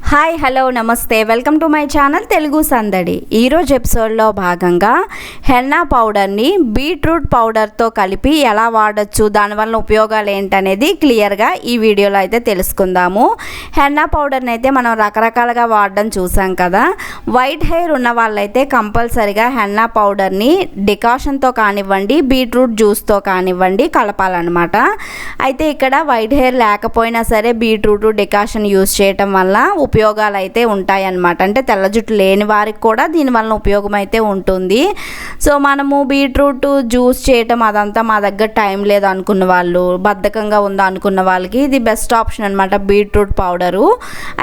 Hi hello నమస్తే welcome to my channel Telugu సందడి. ఈరోజు ఎపిసోడ్లో భాగంగా హెన్నా పౌడర్ని బీట్రూట్ పౌడర్తో కలిపి ఎలా వాడచ్చు, దానివల్ల ఉపయోగాలు ఏంటనేది క్లియర్గా ఈ వీడియోలో అయితే తెలుసుకుందాము. హెన్నా పౌడర్ని అయితే మనం రకరకాలుగా వాడడం చూసాం కదా. వైట్ హెయిర్ ఉన్న వాళ్ళైతే కంపల్సరిగా హెన్నా పౌడర్ని డికాషన్తో కానివ్వండి, బీట్రూట్ జ్యూస్తో కానివ్వండి కలపాలన్నమాట. అయితే ఇక్కడ వైట్ హెయిర్ లేకపోయినా సరే బీట్రూట్ డికాషన్ యూస్ చేయటం వల్ల ఉపయోగాలు అయితే ఉంటాయన్నమాట. అంటే తెల్ల జుట్టు లేని వారికి కూడా దీనివల్ల ఉపయోగం అయితే ఉంటుంది. సో మనము బీట్రూట్ జ్యూస్ చేయటం అదంతా మా దగ్గర టైం లేదు అనుకున్న వాళ్ళు, బద్ధకంగా ఉందా అనుకున్న వాళ్ళకి ఇది బెస్ట్ ఆప్షన్ అనమాట బీట్రూట్ పౌడరు.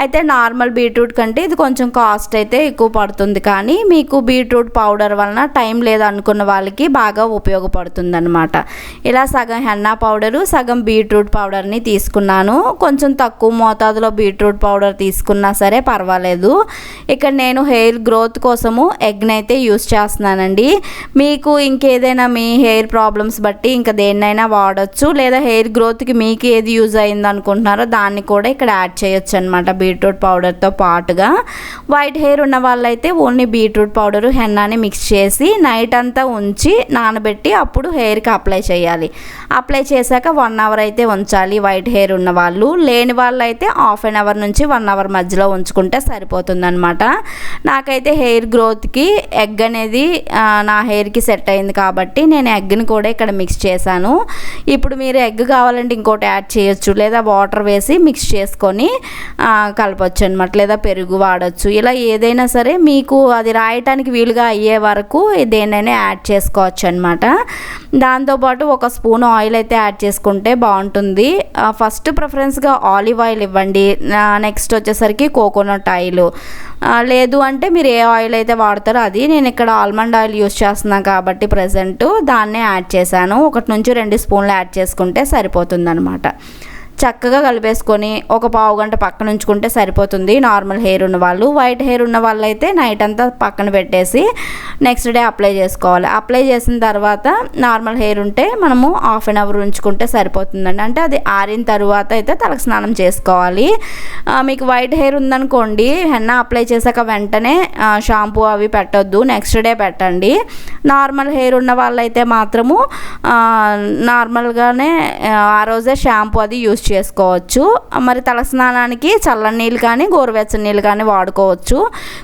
అయితే నార్మల్ బీట్రూట్ కంటే ఇది కొంచెం కాస్ట్ అయితే ఎక్కువ పడుతుంది, కానీ మీకు బీట్రూట్ పౌడర్ వలన టైం లేదు అనుకున్న వాళ్ళకి బాగా ఉపయోగపడుతుంది అనమాట. ఇలా సగం హెన్నా పౌడరు సగం బీట్రూట్ పౌడర్ని తీసుకున్నాను. కొంచెం తక్కువ మోతాదులో బీట్రూట్ పౌడర్ తీసుకున్నా సరే పర్వాలేదు. ఇక్కడ నేను హెయిర్ గ్రోత్ కోసము ఎగ్ని అయితే యూస్ చేస్తున్నానండి. మీకు ఇంకేదైనా మీ హెయిర్ ప్రాబ్లమ్స్ బట్టి ఇంకా దేన్నైనా వాడచ్చు, లేదా హెయిర్ గ్రోత్కి మీకు ఏది యూజ్ అయింది అనుకుంటున్నారో దాన్ని కూడా ఇక్కడ యాడ్ చేయొచ్చు అనమాట బీట్రూట్ పౌడర్తో పాటుగా. వైట్ హెయిర్ ఉన్న వాళ్ళైతే ఓన్లీ బీట్రూట్ పౌడరు హెన్నాని మిక్స్ చేసి నైట్ అంతా ఉంచి నానబెట్టి అప్పుడు హెయిర్కి అప్లై చేయాలి. అప్లై చేశాక 1 అవర్ అయితే ఉంచాలి వైట్ హెయిర్ ఉన్న వాళ్ళు. లేని వాళ్ళు అయితే హాఫ్ అన్ అవర్ నుంచి 1 అవర్ మధ్యలో ఉంచుకుంటే సరిపోతుందన్నమాట. నాకైతే హెయిర్ గ్రోత్కి ఎగ్ అనేది నా హెయిర్కి సెట్ అయింది కాబట్టి నేను ఎగ్ని కూడా ఇక్కడ మిక్స్ చేశాను. ఇప్పుడు మీరు ఎగ్ కావాలంటే ఇంకోటి యాడ్ చేయొచ్చు, లేదా వాటర్ వేసి మిక్స్ చేసుకొని కలపచ్చు అనమాట, లేదా పెరుగు వాడచ్చు. ఇలా ఏదైనా సరే మీకు అది రాయటానికి వీలుగా అయ్యే వరకు దేన్నైనా యాడ్ చేసుకోవచ్చు అనమాట. దాంతోపాటు 1 స్పూన్ ఆయిల్ అయితే యాడ్ చేసుకుంటే బాగుంటుంది. ఫస్ట్ ప్రిఫరెన్స్గా ఆలివ్ ఆయిల్ ఇవ్వండి. నెక్స్ట్ వచ్చేసరికి కోకోనట్ ఆయిల్, లేదు అంటే మీరు ఏ ఆయిల్ అయితే వాడతారో అది. నేను ఇక్కడ ఆల్మండ్ ఆయిల్ యూస్ చేస్తున్నాను కాబట్టి ప్రజెంట్ దాన్నే యాడ్ చేశాను. 1 నుంచి 2 స్పూన్లు యాడ్ చేసుకుంటే సరిపోతుందన్నమాట. చక్కగా కలిపేసుకొని ఒక పావు గంట పక్కన ఉంచుకుంటే సరిపోతుంది నార్మల్ హెయిర్ ఉన్న వాళ్ళు. వైట్ హెయిర్ ఉన్న వాళ్ళు అయితే నైట్ అంతా పక్కన పెట్టేసి నెక్స్ట్ డే అప్లై చేసుకోవాలి. అప్లై చేసిన తర్వాత నార్మల్ హెయిర్ ఉంటే మనము హాఫ్ అన్ అవర్ ఉంచుకుంటే సరిపోతుందండి. అంటే అది ఆరిన తర్వాత అయితే తలకు స్నానం చేసుకోవాలి. మీకు వైట్ హెయిర్ ఉందనుకోండి, హెన్నా అప్లై చేశాక వెంటనే షాంపూ అవి పెట్టొద్దు, నెక్స్ట్ డే పెట్టండి. నార్మల్ హెయిర్ ఉన్న వాళ్ళైతే మాత్రము నార్మల్గానే ఆ రోజే షాంపూ అది యూస్ చేసుకోవచ్చు. మరి తలస్నానానికి చల్లని నీళ్ళు కానీ గోరువెచ్చని నీళ్ళు కానీ వాడుకోవచ్చు.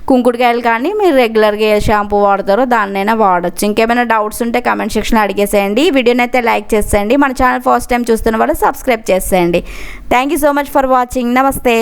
కుంకుడుకాయలు కానీ మీరు రెగ్యులర్గా ఏ షాంపూ వాడతారో దాన్నైనా వాడచ్చు. ఇంకేమైనా డౌట్స్ ఉంటే కామెంట్ సెక్షన్లో అడిగేసేయండి. ఈ వీడియోని అయితే లైక్ చేసేయండి. మన ఛానల్ ఫస్ట్ టైం చూస్తున్న వాళ్ళు సబ్స్క్రైబ్ చేసేయండి. Thank you so much for watching. నమస్తే.